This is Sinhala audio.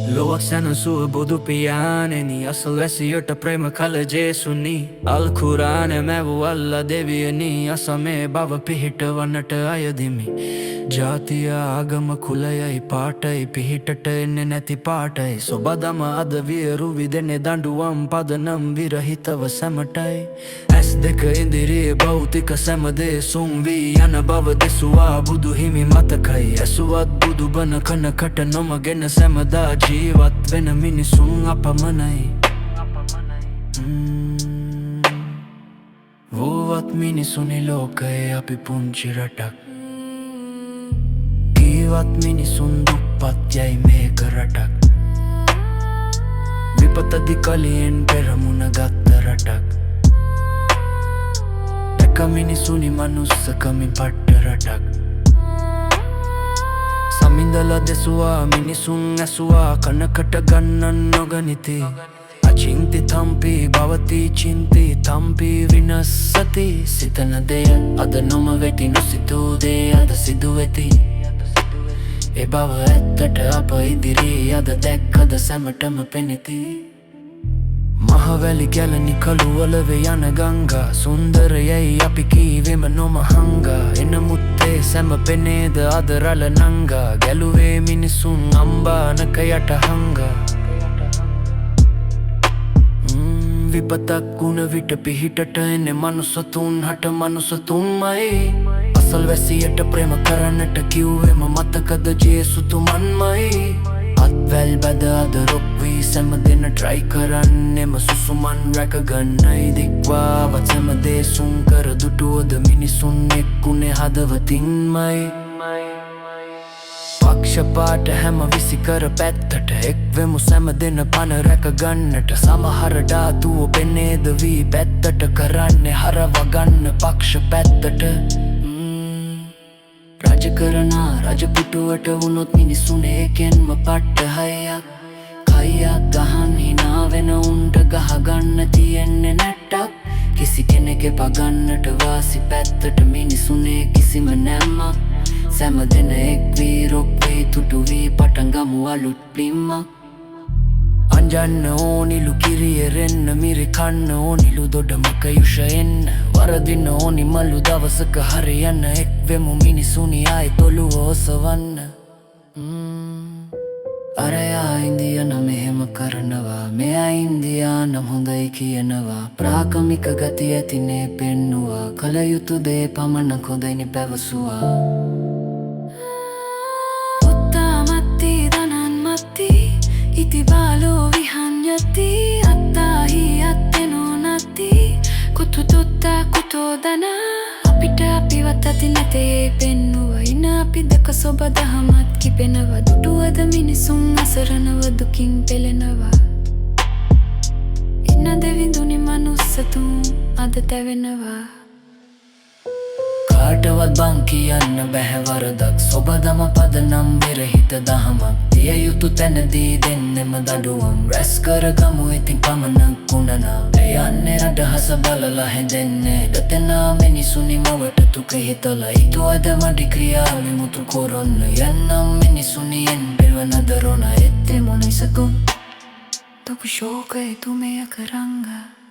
ලොවක් සැනසුව බුදු පියාණෙනි අසල් වැසියට ප්‍රේම කළ ජේසුනි අල් කුරාන මැවූ අල්ලා දෙවියනි අසමේ බව පිහිටවන්නට අයදිමි ජාතිය ආගම කුලයයි පාටයි පිහිටට එන්නේ නැති පාටයි සොබදම අද වියරු විදෙනේ දඬුවම් පදනම් විරහිතව සැමටයි ඇස් දෙක ඉදිරියේ භෞතික සැමදේ සුන් වී යන බව දෙසුවා බුදු හිමි මතකයි ඇසුවත් බුදු බණ කනකට නොමගෙන සැමදා ජීවත් වෙන මිනිසුන් අපමණයි වුවත් මිනිසුනි ලෝකයේ අපි පුංචි රටක් ජීවත් මිනිසුන් දුප්පත් යයි මේක රටක් විපතදි කලියෙන් පෙරමුණ ගත්ත රටක් එක මිනිසුනි මනුස්සකමින් පට්ට රටක් සමිඳල දෙසුවා මිනිසුන් ඇසුවා කනකට ගන්නන් නොගනිති අචින්ති තම්පි භවති චින්ති තම්පි විනස්සති සිතන දෙය අද නොම වෙති නොසිතූ දේ අද සිදුවෙති ඒ බව ඇත්තට අප ඉදිරියේ අද දැක්කද සැමටම පෙනෙති මහවැලි ගැලනි කළුවලවේ යන ගංගා සුන්දරයයි අපි කීවෙම නොමහංගා එනමුත්තේ සැම පෙනේද අද රළ නංගා ගැලුවේ මිනිසුන් අම්බානක යට හංගා විපතක් ගුණ විට පිහිටට එන්නේ මනුසතුන් හට මනුසතුන්මයි අසල් වැසියට ප්‍රේම කරන්නට කිව්වෙම මතකද ජේසුතුමන්මයි අත්වැල් බැද අද රොක්වී සැම දෙන ට්‍රයි කරන්නෙම සුසුමන් රැකගන්නයි දික්වාවත් සැම දේසුන් කර දුටුවද මිනිසුන් එක්කුණේ හදවතින්මයි පක්ෂපාට හැම විසිකර පැත්තට එක්වෙමු සැම දෙන පණ රැකගන්නට සමහර ධාතුව පෙනේද වී පැත්තට කරන්නේ හරවගන්න පක්ෂ පැත්තට රජ කරනා රජපුටුවට වුණොත් මිනිසුන් ඒකෙන්ම පට්ට හයක් කයියක් ගහන් හිනා වෙන උන්ට ගහගන්න තියෙන්නේ නැට්ටක් කිසි කෙනෙක් පගන්නට වාසි පැත්තට මිනිසුනේ කිසිම නැම්මක් සැම දෙන එක් වී රොක් වී තුටු වී පටන්ගමු අලුත් පිම්මක් අන්ජන්න ඕනිලු කිරියෙරෙන්න මිරි කන්න ඕනිලු දොඩමක යුෂ එන්න වරදින්න ඕනි මල්ලු දවසක හරියන්න එක්වෙමු මිනිසුනි ආයි තොළුව ඔසවන්න අරයා ඉන්දියන මෙහෙම කරනවා මෙයා ඉන්දියානම් හොඳයි කියනවා ප්‍රාථමික ගති ඇතිනේ පෙන්නවා කල යුතු දේ පමණක් හොඳයිනි පැවසුවා උත්තාමත්ති දනන්මත්ති ඉතිබාලෝ විහඤ්ඤති අත්තාහි අත්තෙනෝ නත්ති කුතුතුත්තා කුතෝදන අපිට අපිවත් අති නැතේ පෙන්නුව ඉන අපි දෙක සොබ දහමත් කිපෙනව දුටුවද මිනිසුන් අසරණව දුකින් පෙළෙනවා ඉන්න දෙවිඳුනි මනුස්සතුන් අද තැවෙනවා කාටවත් බං කියන්න බැහැ වරදක් සොබදම පදනම් විරහිත දහමක් දිය යුතු තැනදී දෙන්නෙම දඩුවම් රැස් කරගමු ඉතින් පමණක් ගුණනා යන්නේ රටහස බලලා හැදෙන්නේ දතනා මිනිසුනි මවට තුක හිතලා හිතුවද මඩි ක්‍රියා විමුතු කොරන්න යන්නම් මිනිසුනියෙන් බෙවනද රොන එත්තේ මොනිසකුම් තොකු ශෝකය තුමය කරංගා